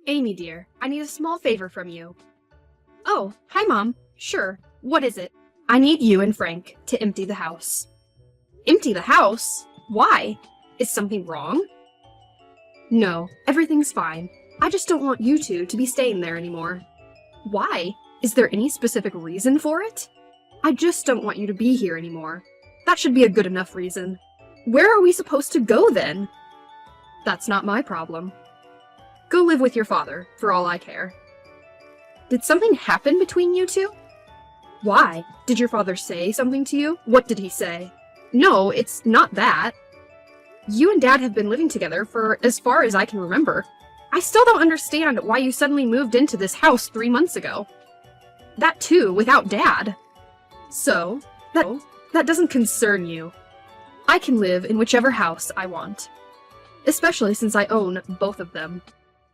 Amy dear, I need a small favor from you. Oh, hi Mom. Sure, what is it? I need you and Frank to empty the house. Empty the house? Why? Is something wrong? No, everything's fine. I just don't want you two to be staying there anymore. Why? Is there any specific reason for it? I just don't want you to be here anymore. That should be a good enough reason. Where are we supposed to go then? That's not my problem. Go live with your father, for all I care. Did something happen between you two? Why? Did your father say something to you? What did he say? No, it's not that. You and Dad have been living together for as far as I can remember. I still don't understand why you suddenly moved into this house 3 months ago. That too, without Dad. So, that doesn't concern you. I can live in whichever house I want. Especially since I own both of them.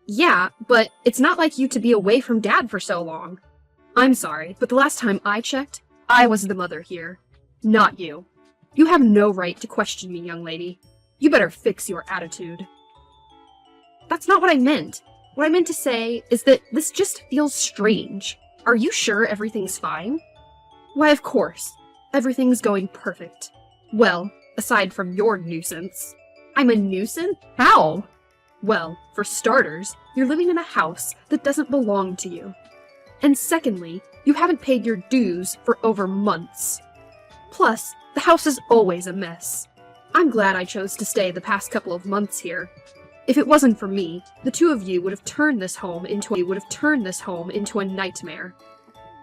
Yeah, but it's not like you to be away from Dad for so long. I'm sorry, but the last time I checked, I was the mother here. Not you. You have no right to question me, young lady. You better fix your attitude. That's not what I meant. What I meant to say is that this just feels strange. Are you sure everything's fine? Why, of course. Everything's going perfect. Well, aside from your nuisance. I'm a nuisance? How? Well, for starters, you're living in a house that doesn't belong to you. And secondly, you haven't paid your dues for over months. Plus, the house is always a mess. I'm glad I chose to stay the past couple of months here. If it wasn't for me, the two of you would have turned this home into a nightmare.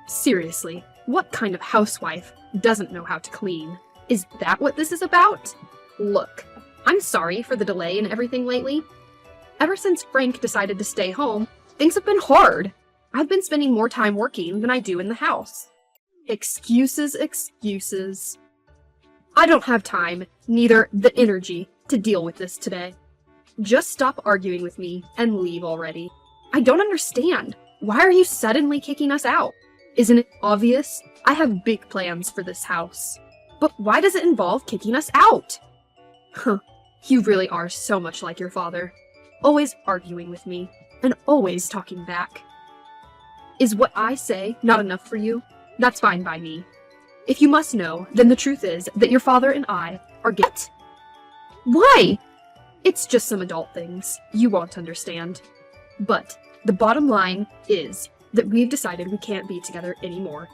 Seriously, what kind of housewife doesn't know how to clean? Is that what this is about? Look, I'm sorry for the delay in everything lately. Ever since Frank decided to stay home, things have been hard. I've been spending more time working than I do in the house. Excuses, excuses. I don't have time, neither the energy, to deal with this today. Just stop arguing with me and leave already. I don't understand. Why are you suddenly kicking us out? Isn't it obvious? I have big plans for this house. But why does it involve kicking us out? Huh, you really are so much like your father. Always arguing with me, and always talking back. Is what I say not enough for you? That's fine by me. If you must know, then the truth is that your father and I are get. Why? It's just some adult things you won't understand. But the bottom line is that we've decided we can't be together anymore.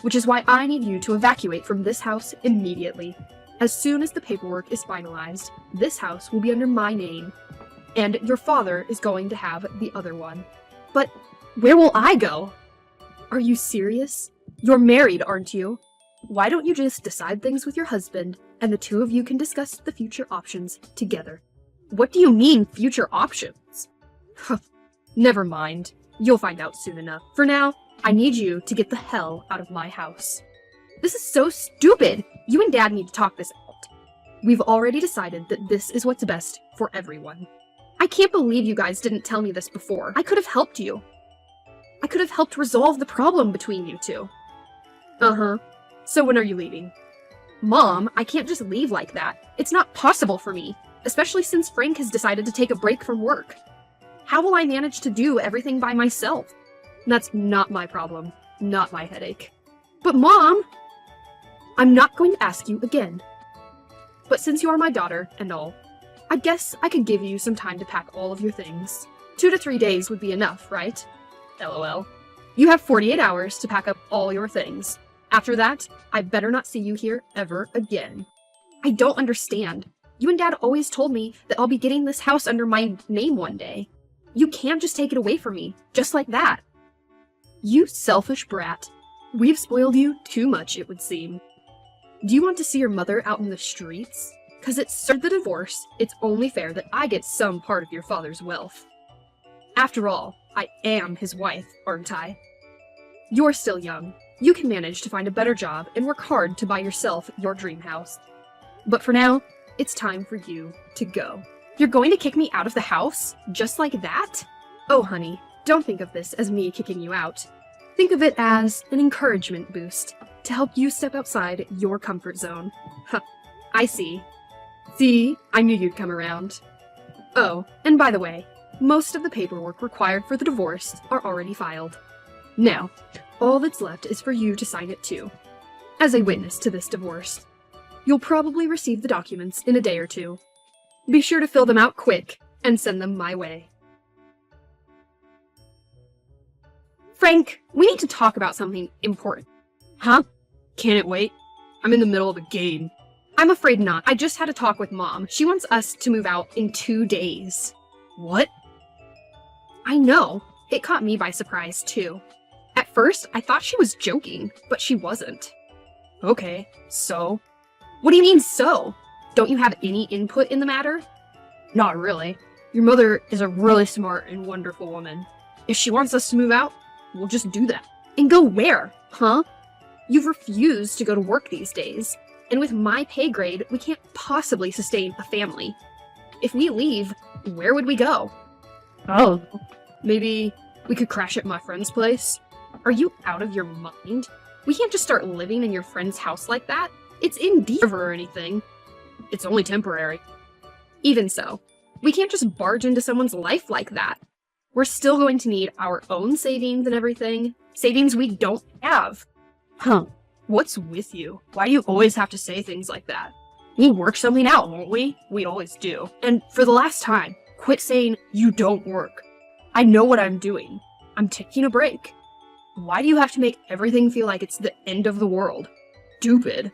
Which is why I need you to evacuate from this house immediately. As soon as the paperwork is finalized, this house will be under my name, and your father is going to have the other one. But where will I go? Are you serious? You're married, aren't you? Why don't you just decide things with your husband, and the two of you can discuss the future options together? What do you mean, future options? Never mind. You'll find out soon enough. For now, I need you to get the hell out of my house. This is so stupid! You and Dad need to talk this out. We've already decided that this is what's best for everyone. I can't believe you guys didn't tell me this before. I could have helped you. I could have helped resolve the problem between you two. Uh-huh. So when are you leaving? Mom, I can't just leave like that. It's not possible for me, especially since Frank has decided to take a break from work. How will I manage to do everything by myself? That's not my problem, not my headache. But Mom! I'm not going to ask you again. But since you are my daughter and all, I guess I could give you some time to pack all of your things. 2 to 3 days would be enough, right? LOL. You have 48 hours to pack up all your things. After that, I better not see you here ever again. I don't understand. You and Dad always told me that I'll be getting this house under my name one day. You can't just take it away from me, just like that. You selfish brat. We've spoiled you too much, it would seem. Do you want to see your mother out in the streets? 'Cause it's served the divorce, it's only fair that I get some part of your father's wealth. After all, I am his wife, aren't I? You're still young. You can manage to find a better job and work hard to buy yourself your dream house. But for now, it's time for you to go. You're going to kick me out of the house? Just like that? Oh, honey, don't think of this as me kicking you out. Think of it as an encouragement boost to help you step outside your comfort zone. Huh, I see. See, I knew you'd come around. Oh, and by the way, Most of the paperwork required for the divorce are already filed. Now, all that's left is for you to sign it too, as a witness to this divorce. You'll probably receive the documents in a day or two. Be sure to fill them out quick and send them my way. Frank, we need to talk about something important. Huh? Can it wait? I'm in the middle of a game. I'm afraid not. I just had a talk with Mom. She wants us to move out in 2 days. What? I know. It caught me by surprise, too. At first, I thought she was joking, but she wasn't. Okay, so? What do you mean, so? Don't you have any input in the matter? Not really. Your mother is a really smart and wonderful woman. If she wants us to move out, we'll just do that. And go where, huh? You've refused to go to work these days, and with my pay grade, we can't possibly sustain a family. If we leave, where would we go? Oh, maybe we could crash at my friend's place? Are you out of your mind? We can't just start living in your friend's house like that. It's indeed Or anything. It's only temporary. Even so, we can't just barge into someone's life like that. We're still going to need our own savings and everything. Savings we don't have. Huh. What's with you? Why do you always have to say things like that? We'll work something out, won't we? We always do. And for the last time, quit saying you don't work. I know what I'm doing. I'm taking a break. Why do you have to make everything feel like it's the end of the world? Stupid.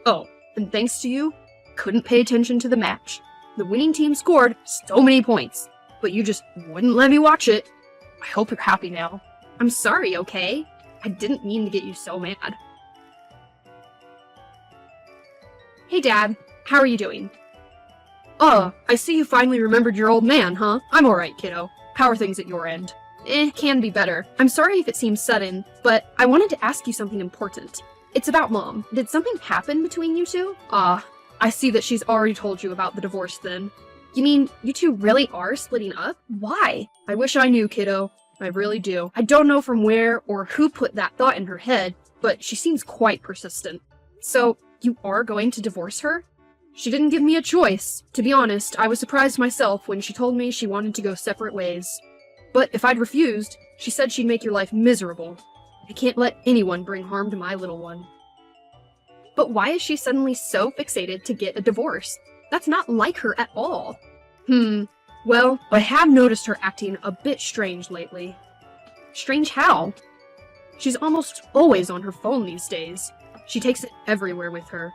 Oh, and thanks to you, couldn't pay attention to the match. The winning team scored so many points, but you just wouldn't let me watch it. I hope you're happy now. I'm sorry, okay? I didn't mean to get you so mad. Hey, Dad. How are you doing? Oh, I see you finally remembered your old man, huh? I'm alright, kiddo. How are things at your end? Can be better. I'm sorry if it seems sudden, but I wanted to ask you something important. It's about Mom. Did something happen between you two? I see that she's already told you about the divorce then. You mean you two really are splitting up? Why? I wish I knew, kiddo. I really do. I don't know from where or who put that thought in her head, but she seems quite persistent. So, you are going to divorce her? She didn't give me a choice. To be honest, I was surprised myself when she told me she wanted to go separate ways. But if I'd refused, she said she'd make your life miserable. I can't let anyone bring harm to my little one. But why is she suddenly so fixated to get a divorce? That's not like her at all. Well, I have noticed her acting a bit strange lately. Strange how? She's almost always on her phone these days. She takes it everywhere with her.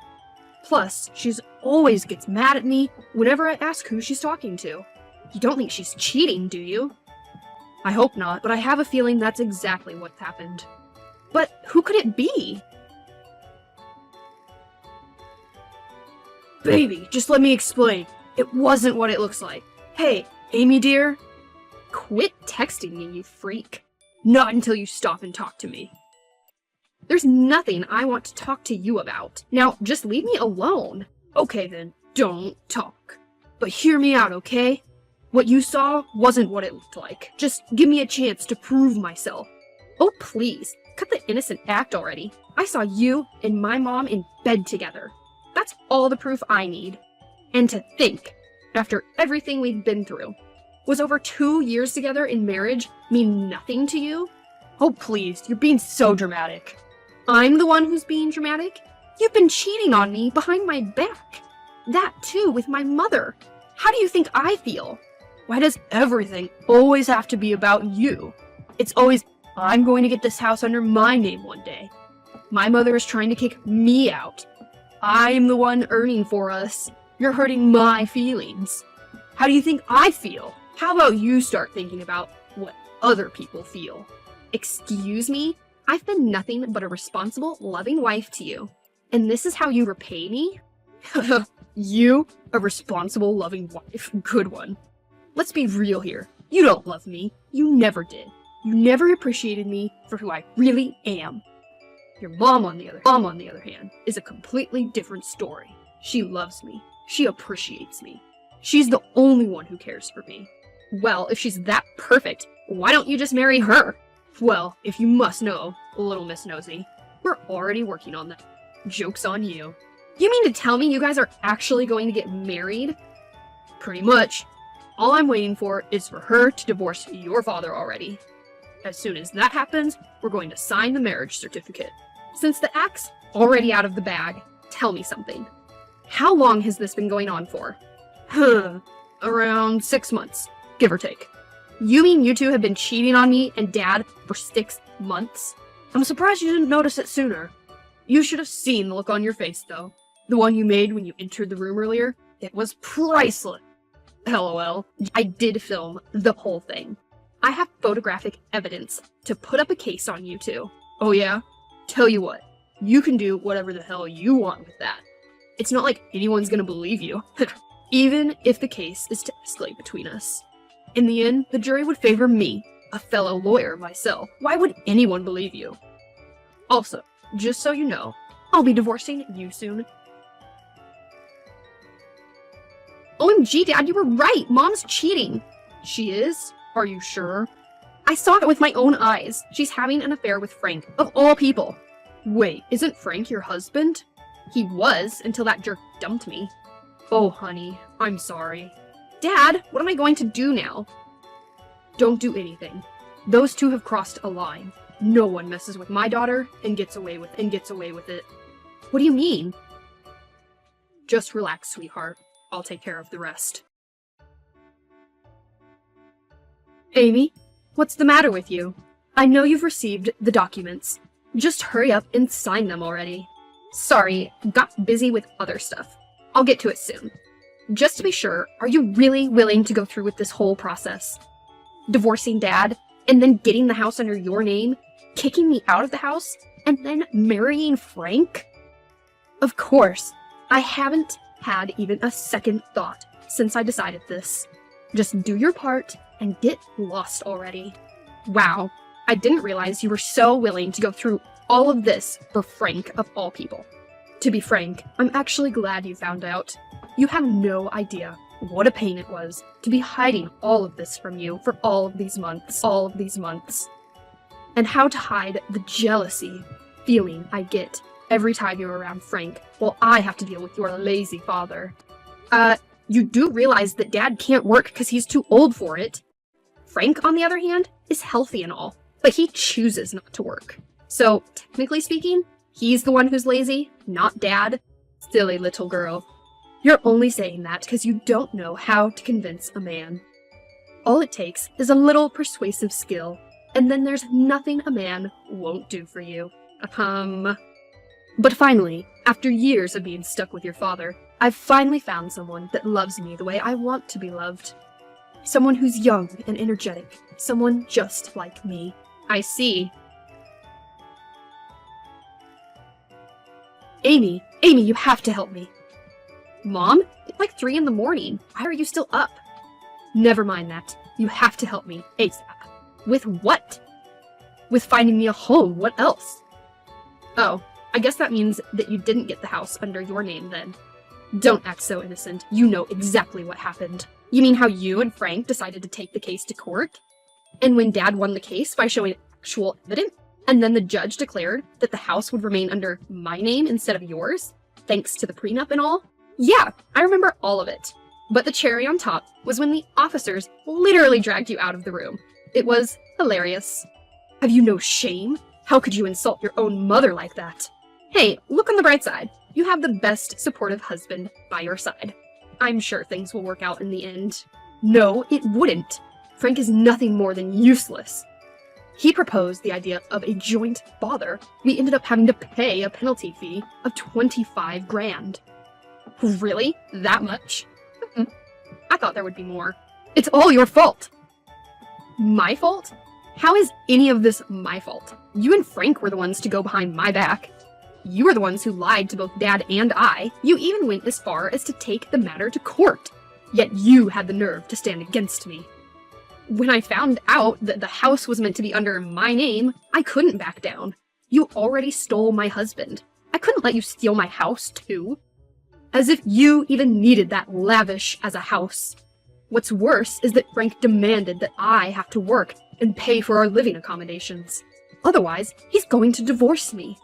Plus, she's always gets mad at me whenever I ask who she's talking to. You don't think she's cheating, do you? I hope not, but I have a feeling that's exactly what's happened. But who could it be? Baby, just let me explain. It wasn't what it looks like. Hey, Amy dear? Quit texting me, you freak. Not until you stop and talk to me. There's nothing I want to talk to you about. Now, just leave me alone. Okay then, don't talk. But hear me out, okay? What you saw wasn't what it looked like. Just give me a chance to prove myself. Oh, please, cut the innocent act already. I saw you and my mom in bed together. That's all the proof I need. And to think, after everything we've been through, was over 2 years together in marriage mean nothing to you? Oh, please, you're being so dramatic. I'm the one who's being dramatic? You've been cheating on me behind my back. That too, with my mother. How do you think I feel? Why does everything always have to be about you? It's always, I'm going to get this house under my name one day. My mother is trying to kick me out. I'm the one earning for us. You're hurting my feelings. How do you think I feel? How about you start thinking about what other people feel? Excuse me? I've been nothing but a responsible, loving wife to you. And this is how you repay me? You? A responsible, loving wife? Good one. Let's be real here. You don't love me. You never did. You never appreciated me for who I really am. Your mom, on the other hand, is a completely different story. She loves me. She appreciates me. She's the only one who cares for me. Well, if she's that perfect, why don't you just marry her? Well, if you must know, little Miss Nosy, we're already working on that. Joke's on you. You mean to tell me you guys are actually going to get married? Pretty much. All I'm waiting for is for her to divorce your father already. As soon as that happens, we're going to sign the marriage certificate. Since the act's already out of the bag, tell me something. How long has this been going on for? Around 6 months, give or take. You mean you two have been cheating on me and Dad for 6 months? I'm surprised you didn't notice it sooner. You should have seen the look on your face, though. The one you made when you entered the room earlier. It was priceless. LOL. I did film the whole thing. I have photographic evidence to put up a case on you two. Oh yeah? Tell you what, you can do whatever the hell you want with that. It's not like anyone's gonna believe you. Even if the case is to escalate between us. In the end, the jury would favor me, a fellow lawyer myself. Why would anyone believe you? Also, just so you know, I'll be divorcing you soon. OMG, Dad, you were right! Mom's cheating! She is? Are you sure? I saw it with my own eyes. She's having an affair with Frank, of all people. Wait, isn't Frank your husband? He was, until that jerk dumped me. Oh, honey, I'm sorry. Dad, what am I going to do now? Don't do anything. Those two have crossed a line. No one messes with my daughter and gets away with it. What do you mean? Just relax, sweetheart. I'll take care of the rest. Amy, what's the matter with you? I know you've received the documents. Just hurry up and sign them already. Sorry, got busy with other stuff. I'll get to it soon. Just to be sure, are you really willing to go through with this whole process? Divorcing Dad, and then getting the house under your name, kicking me out of the house, and then marrying Frank? Of course, I haven't had even a second thought since I decided this. Just do your part and get lost already. Wow, I didn't realize you were so willing to go through all of this for Frank of all people. To be frank, I'm actually glad you found out. You have no idea what a pain it was to be hiding all of this from you for all of these months. And how to hide the jealousy feeling I get every time you're around Frank, while I have to deal with your lazy father. You do realize that Dad can't work because he's too old for it. Frank, on the other hand, is healthy and all, but he chooses not to work. So, technically speaking, he's the one who's lazy, not Dad. Silly little girl. You're only saying that because you don't know how to convince a man. All it takes is a little persuasive skill, and then there's nothing a man won't do for you. But finally, after years of being stuck with your father, I've finally found someone that loves me the way I want to be loved. Someone who's young and energetic. Someone just like me. I see. Amy, you have to help me. Mom, it's like 3 in the morning. Why are you still up? Never mind that. You have to help me ASAP. With what? With finding me a home. What else? Oh, I guess that means that you didn't get the house under your name then. Don't act so innocent. You know exactly what happened. You mean how you and Frank decided to take the case to court? And when Dad won the case by showing actual evidence, and then the judge declared that the house would remain under my name instead of yours, thanks to the prenup and all? Yeah, I remember all of it. But the cherry on top was when the officers literally dragged you out of the room. It was hilarious. Have you no shame? How could you insult your own mother like that? Hey, look on the bright side. You have the best supportive husband by your side. I'm sure things will work out in the end. No, it wouldn't. Frank is nothing more than useless. He proposed the idea of a joint father. We ended up having to pay a penalty fee of 25 grand. Really? That much? I thought there would be more. It's all your fault. My fault? How is any of this my fault? You and Frank were the ones to go behind my back. You were the ones who lied to both Dad and I. You even went as far as to take the matter to court. Yet you had the nerve to stand against me. When I found out that the house was meant to be under my name, I couldn't back down. You already stole my husband. I couldn't let you steal my house, too. As if you even needed that lavish as a house. What's worse is that Frank demanded that I have to work and pay for our living accommodations. Otherwise, he's going to divorce me.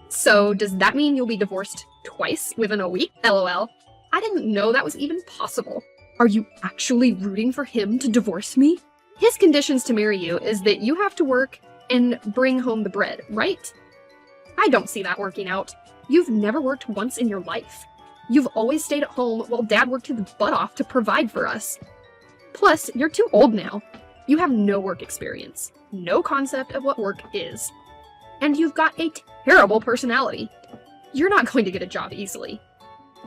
So, does that mean you'll be divorced twice within a week? LOL. I didn't know that was even possible. Are you actually rooting for him to divorce me? His conditions to marry you is that you have to work and bring home the bread, right? I don't see that working out. You've never worked once in your life. You've always stayed at home while Dad worked his butt off to provide for us. Plus, you're too old now. You have no work experience, no concept of what work is. And you've got a terrible personality. You're not going to get a job easily.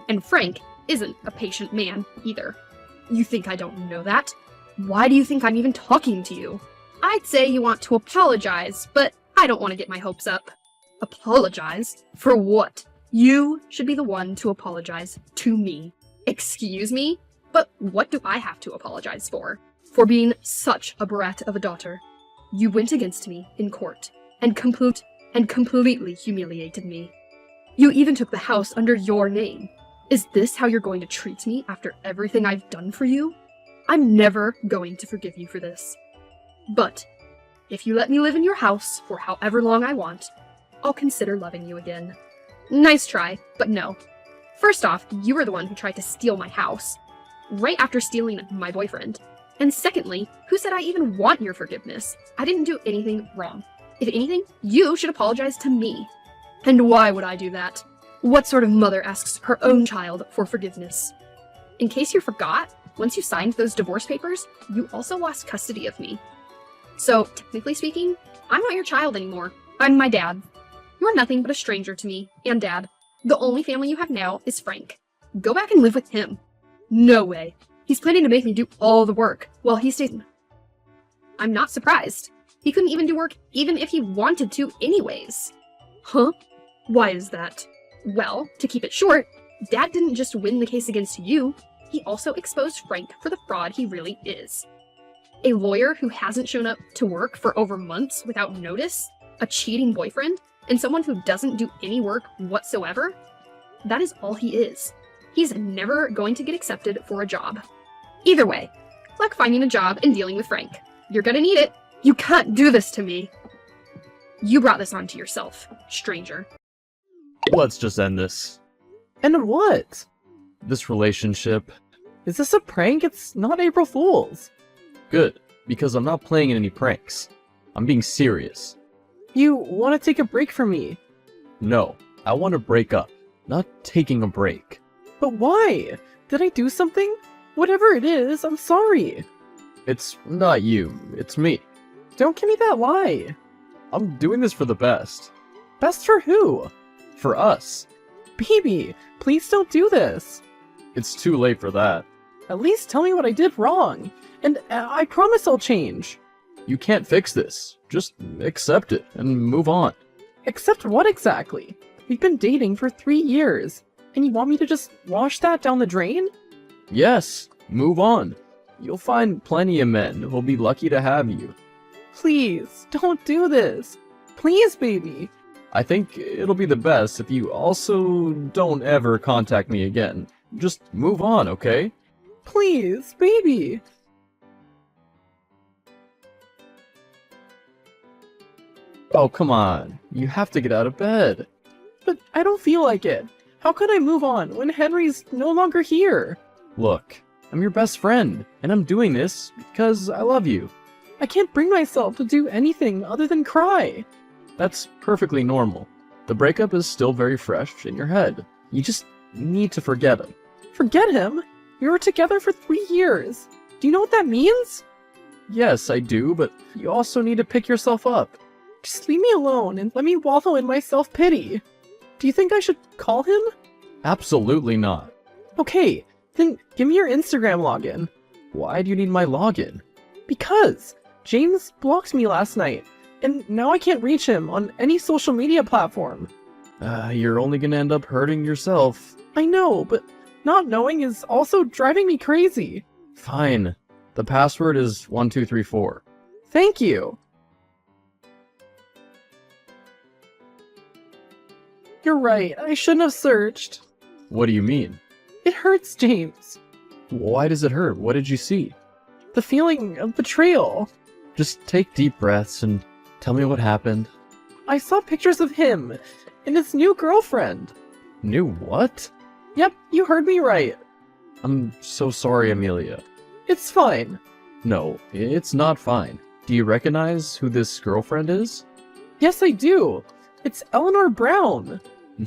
And Frank isn't a patient man either. You think I don't know that? Why do you think I'm even talking to you? I'd say you want to apologize, but I don't want to get my hopes up. Apologize? For what? You should be the one to apologize to me. Excuse me? But what do I have to apologize for? For being such a brat of a daughter. You went against me in court and completely humiliated me. You even took the house under your name. Is this how you're going to treat me after everything I've done for you? I'm never going to forgive you for this. But if you let me live in your house for however long I want, I'll consider loving you again. Nice try, but no. First off, you were the one who tried to steal my house, right after stealing my boyfriend. And secondly, who said I even want your forgiveness? I didn't do anything wrong. If anything, you should apologize to me. And why would I do that? What sort of mother asks her own child for forgiveness? In case you forgot, once you signed those divorce papers, you also lost custody of me. So, technically speaking, I'm not your child anymore. I'm my dad. You're nothing but a stranger to me and Dad. The only family you have now is Frank. Go back and live with him. No way. He's planning to make me do all the work while he stays. I'm not surprised. He couldn't even do work even if he wanted to anyways. Huh? Why is that? Well, to keep it short, Dad didn't just win the case against you, he also exposed Frank for the fraud he really is. A lawyer who hasn't shown up to work for over months without notice, a cheating boyfriend, and someone who doesn't do any work whatsoever? That is all he is. He's never going to get accepted for a job. Either way, luck finding a job and dealing with Frank. You're gonna need it. You can't do this to me. You brought this onto yourself, stranger. Let's just end this. And what? This relationship. Is this a prank? It's not April Fool's. Good, because I'm not playing any pranks. I'm being serious. You want to take a break from me. No, I want to break up, not taking a break. But why? Did I do something? Whatever it is, I'm sorry. It's not you, it's me. Don't give me that lie. I'm doing this for the best. Best for who? For us. Baby, please don't do this. It's too late for that. At least tell me what I did wrong. And I promise I'll change. You can't fix this. Just accept it and move on. Accept what exactly? We've been dating for 3 years. And you want me to just wash that down the drain? Yes, move on. You'll find plenty of men who'll be lucky to have you. Please, don't do this. Please, baby. I think it'll be the best if you also don't ever contact me again. Just move on, okay? Please, baby. Oh, come on. You have to get out of bed. But I don't feel like it. How could I move on when Henry's no longer here? Look, I'm your best friend, and I'm doing this because I love you. I can't bring myself to do anything other than cry. That's perfectly normal. The breakup is still very fresh in your head. You just need to forget it. Forget him? We were together for 3 years. Do you know what that means? Yes, I do, but you also need to pick yourself up. Just leave me alone and let me wallow in my self-pity. Do you think I should call him? Absolutely not. Okay, then give me your Instagram login. Why do you need my login? Because James blocked me last night, and now I can't reach him on any social media platform. You're only gonna end up hurting yourself. I know, but not knowing is also driving me crazy. Fine. The password is 1234. Thank you. You're right, I shouldn't have searched. What do you mean? It hurts, James. Why does it hurt? What did you see? The feeling of betrayal. Just take deep breaths and tell me what happened. I saw pictures of him and his new girlfriend. New what? Yep, you heard me right. I'm so sorry, Amelia. It's fine. No, it's not fine. Do you recognize who this girlfriend is? Yes, I do. It's Eleanor Brown.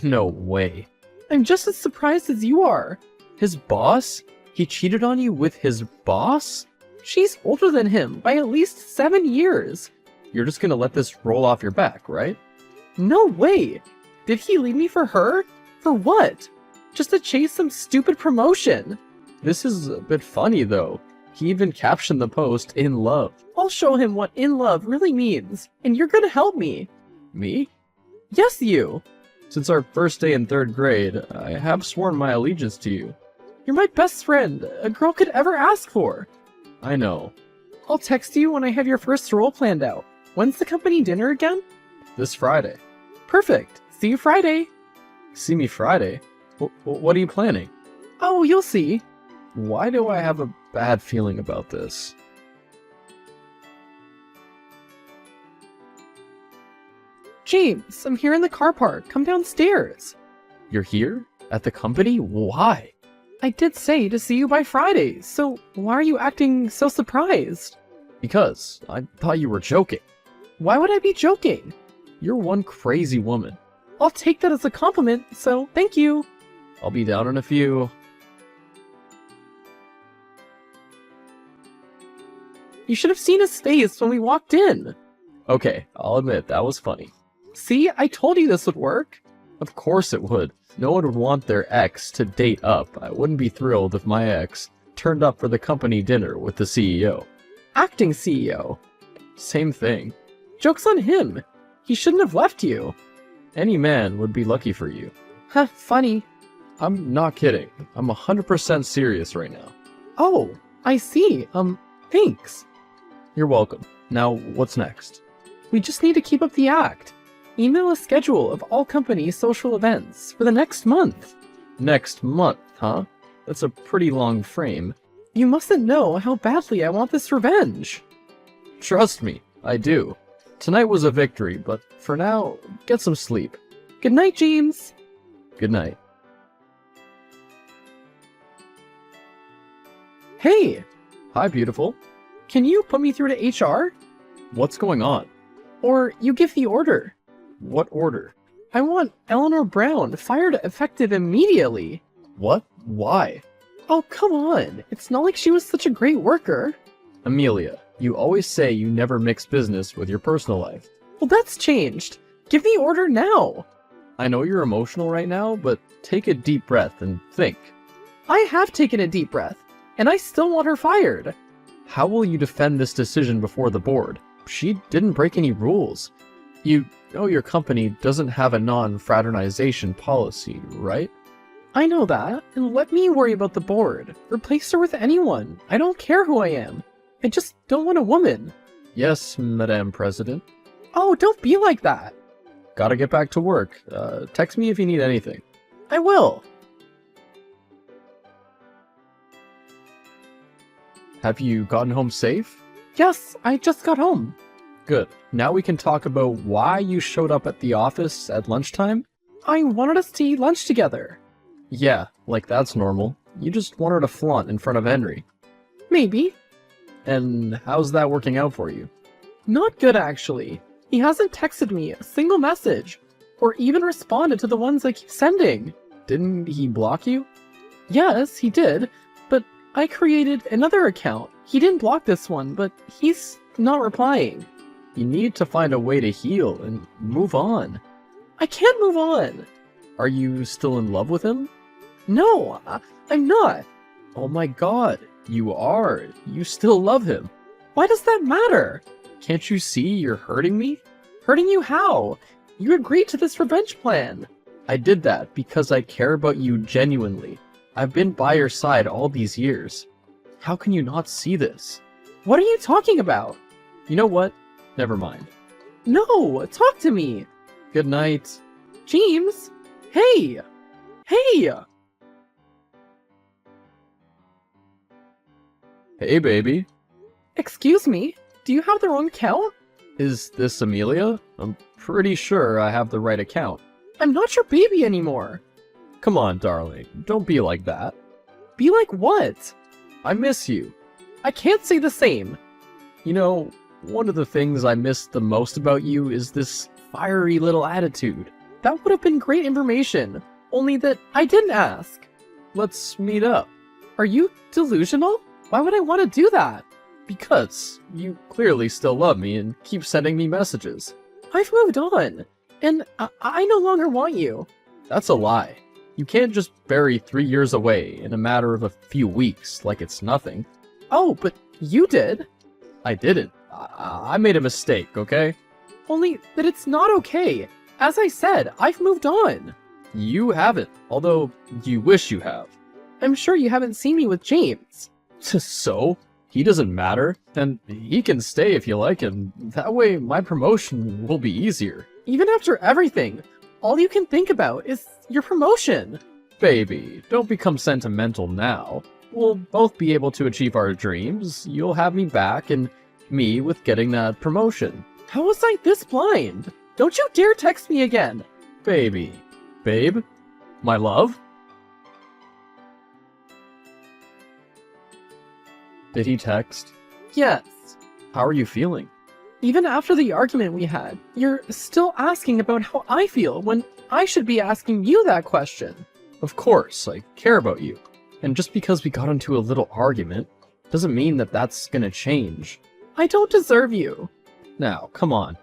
No way. I'm just as surprised as you are. His boss? He cheated on you with his boss? She's older than him by at least 7 years. You're just gonna let this roll off your back, right? No way! Did he leave me for her? For what? Just to chase some stupid promotion. This is a bit funny, though. He even captioned the post, "In love." I'll show him what in love really means, and you're gonna help me. Me? Yes, you! Since our first day in 3rd grade, I have sworn my allegiance to you. You're my best friend a girl could ever ask for. I know. I'll text you when I have your first role planned out. When's the company dinner again? This Friday. Perfect. See you Friday. See me Friday? What are you planning? Oh, you'll see. Why do I have a bad feeling about this? James, I'm here in the car park. Come downstairs. You're here? At the company? Why? I did say to see you by Friday, so why are you acting so surprised? Because I thought you were joking. Why would I be joking? You're one crazy woman. I'll take that as a compliment, so thank you. I'll be down in a few. You should have seen his face when we walked in. Okay, I'll admit, that was funny. See, I told you this would work. Of course it would. No one would want their ex to date up. I wouldn't be thrilled if my ex turned up for the company dinner with the CEO. Acting CEO. Same thing. Joke's on him. He shouldn't have left you. Any man would be lucky for you. Huh, funny. I'm not kidding. I'm 100% serious right now. Oh, I see. Thanks. You're welcome. Now, what's next? We just need to keep up the act. Email a schedule of all company social events for the next month. Next month, huh? That's a pretty long frame. You mustn't know how badly I want this revenge. Trust me, I do. Tonight was a victory, but for now, get some sleep. Good night, James. Good night. Hey, Hi, beautiful. can you put me through to HR? What's going on? Or you give the order. What order? I want Eleanor Brown fired effective immediately. What? Why? Oh, come on. It's not like she was such a great worker. Amelia, you always say you never mix business with your personal life. Well, that's changed. Give the order now. I know you're emotional right now, but take a deep breath and think. I have taken a deep breath, and I still want her fired. How will you defend this decision before the board? She didn't break any rules. You know your company doesn't have a non-fraternization policy, right? I know that, and let me worry about the board. Replace her with anyone. I don't care who I am. I just don't want a woman. Yes, Madame President. Oh, don't be like that. Gotta get back to work. Text me if you need anything. I will. Have you gotten home safe? Yes, I just got home. Good. Now we can talk about why you showed up at the office at lunchtime? I wanted us to eat lunch together. Yeah, like that's normal. You just wanted to flaunt in front of Henry. Maybe. And how's that working out for you? Not good, actually. He hasn't texted me a single message, or even responded to the ones I keep sending. Didn't he block you? Yes, he did, but I created another account. He didn't block this one, but he's not replying. You need to find a way to heal and move on. I can't move on. Are you still in love with him? No, I'm not. Oh my god, you are. You still love him. Why does that matter? Can't you see you're hurting me? Hurting you how? You agreed to this revenge plan. I did that because I care about you genuinely. I've been by your side all these years. How can you not see this? What are you talking about? You know what? Never mind. No, talk to me. Good night. James? Hey! Hey! Hey, baby. Excuse me, do you have the wrong account? Is this Amelia? I'm pretty sure I have the right account. I'm not your baby anymore. Come on, darling. Don't be like that. Be like what? I miss you. I can't say the same. You know, one of the things I miss the most about you is this fiery little attitude. That would have been great information, only that I didn't ask. Let's meet up. Are you delusional? Why would I want to do that? Because you clearly still love me and keep sending me messages. I've moved on, and I no longer want you. That's a lie. You can't just bury 3 years away in a matter of a few weeks like it's nothing. Oh, but you did. I didn't. I made a mistake, okay? Only that it's not okay. As I said, I've moved on. You haven't, although you wish you have. I'm sure you haven't seen me with James. So? He doesn't matter, and he can stay if you like him. That way, my promotion will be easier. Even after everything, all you can think about is your promotion. Baby, don't become sentimental now. We'll both be able to achieve our dreams. You'll have me back, and me with getting that promotion. How was I this blind? Don't you dare text me again. Baby. Babe? My love? Did he text? Yes. How are you feeling? Even after the argument we had, you're still asking about how I feel when I should be asking you that question. Of course, I care about you. And just because we got into a little argument, doesn't mean that that's gonna change. I don't deserve you. Now, come on.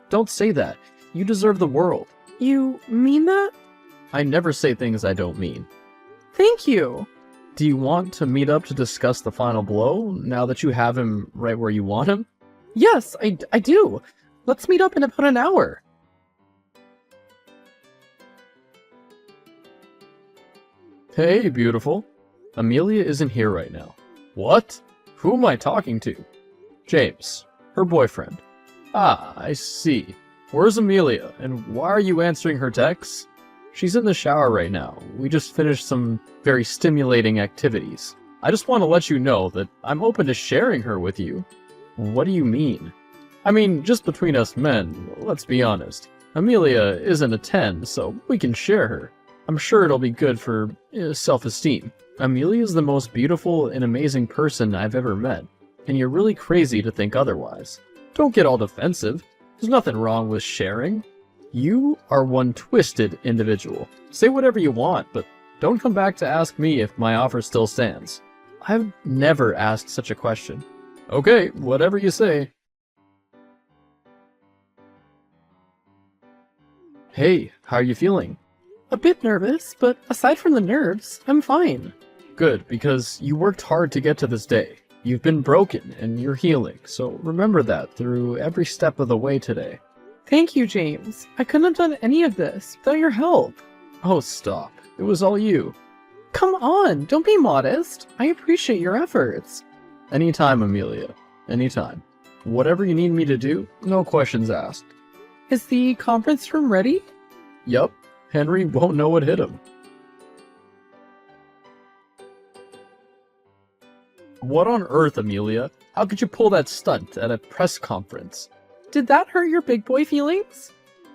Don't say that. You deserve the world. You mean that? I never say things I don't mean. Thank you. Do you want to meet up to discuss the final blow, now that you have him right where you want him? Yes, I do. Let's meet up in about an hour. Hey, beautiful. Amelia isn't here right now. What? Who am I talking to? James, her boyfriend. Ah, I see. Where's Amelia, and why are you answering her texts? She's in the shower right now. We just finished some very stimulating activities. I just want to let you know that I'm open to sharing her with you. What do you mean? I mean, just between us men, let's be honest. Amelia isn't a 10, so we can share her. I'm sure it'll be good for self-esteem. Amelia is the most beautiful and amazing person I've ever met, and you're really crazy to think otherwise. Don't get all defensive. There's nothing wrong with sharing. You are one twisted individual. Say whatever you want, but don't come back to ask me if my offer still stands. I've never asked such a question. Okay, whatever you say. Hey, how are you feeling? A bit nervous, but aside from the nerves, I'm fine. Good, because you worked hard to get to this day. You've been broken, and you're healing, so remember that through every step of the way today. Thank you, James. I couldn't have done any of this without your help. Oh, stop. It was all you. Come on, don't be modest. I appreciate your efforts. Anytime, Amelia. Anytime. Whatever you need me to do, no questions asked. Is the conference room ready? Yup. Henry won't know what hit him. What on earth, Amelia? How could you pull that stunt at a press conference? Did that hurt your big boy feelings?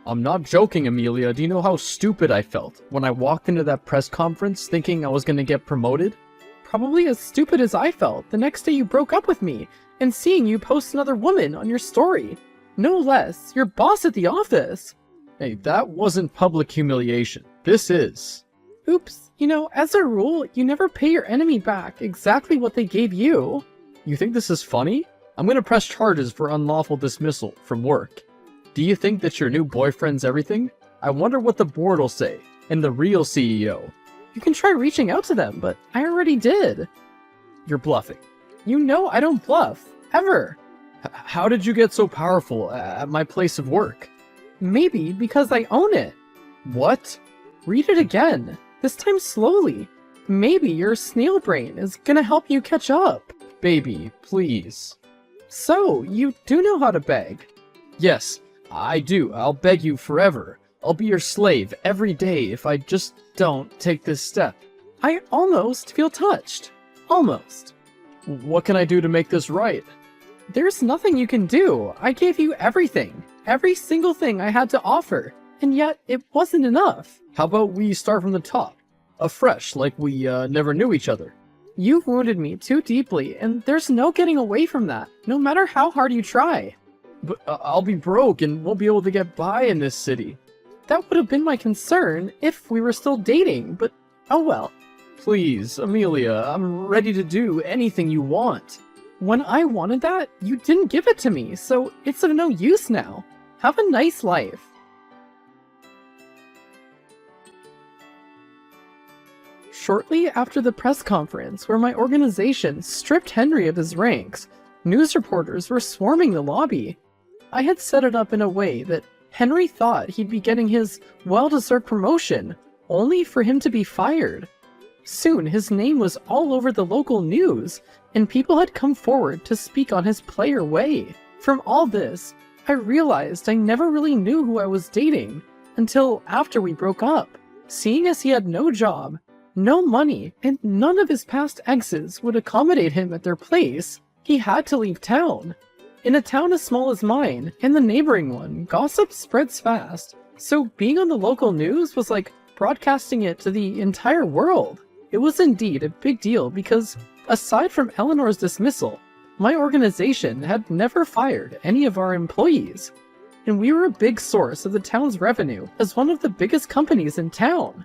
I'm not joking, Amelia. Do you know how stupid I felt when I walked into that press conference thinking I was gonna get promoted? Probably as stupid as I felt the next day you broke up with me and seeing you post another woman on your story. No less, your boss at the office. Hey, that wasn't public humiliation. This is. Oops, you know, as a rule, you never pay your enemy back exactly what they gave you. You think this is funny? I'm gonna press charges for unlawful dismissal from work. Do you think that your new boyfriend's everything? I wonder what the board will say, and the real CEO. You can try reaching out to them, but I already did. You're bluffing. You know I don't bluff, ever. How did you get so powerful at my place of work? Maybe because I own it. What? Read it again, this time slowly. Maybe your snail brain is gonna help you catch up. Baby, please. So, you do know how to beg. Yes, I do. I'll beg you forever. I'll be your slave every day if I just don't take this step. I almost feel touched. Almost. What can I do to make this right? There's nothing you can do. I gave you everything. Every single thing I had to offer. And yet, it wasn't enough. How about we start from the top? Afresh, like we never knew each other. You've wounded me too deeply, and there's no getting away from that, no matter how hard you try. But I'll be broke and won't be able to get by in this city. That would have been my concern if we were still dating, but oh well. Please, Amelia, I'm ready to do anything you want. When I wanted that, you didn't give it to me, so it's of no use now. Have a nice life. Shortly after the press conference where my organization stripped Henry of his ranks, news reporters were swarming the lobby. I had set it up in a way that Henry thought he'd be getting his well-deserved promotion, only for him to be fired. Soon his name was all over the local news, and people had come forward to speak on his player way. From all this, I realized I never really knew who I was dating until after we broke up. Seeing as he had no job, no money, and none of his past exes would accommodate him at their place, he had to leave town. In a town as small as mine, and the neighboring one, gossip spreads fast, so being on the local news was like broadcasting it to the entire world. It was indeed a big deal because, aside from Eleanor's dismissal, my organization had never fired any of our employees, and we were a big source of the town's revenue as one of the biggest companies in town.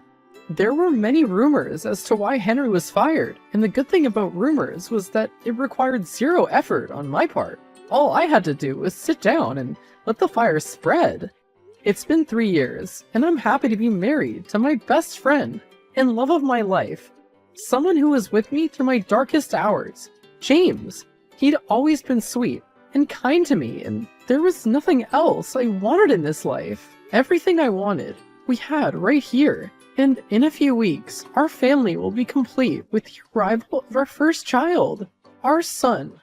There were many rumors as to why Henry was fired, and the good thing about rumors was that it required zero effort on my part. All I had to do was sit down and let the fire spread. It's been 3 years, and I'm happy to be married to my best friend and love of my life. Someone who was with me through my darkest hours. James. He'd always been sweet and kind to me, and there was nothing else I wanted in this life. Everything I wanted, we had right here. And in a few weeks, our family will be complete with the arrival of our first child, our son.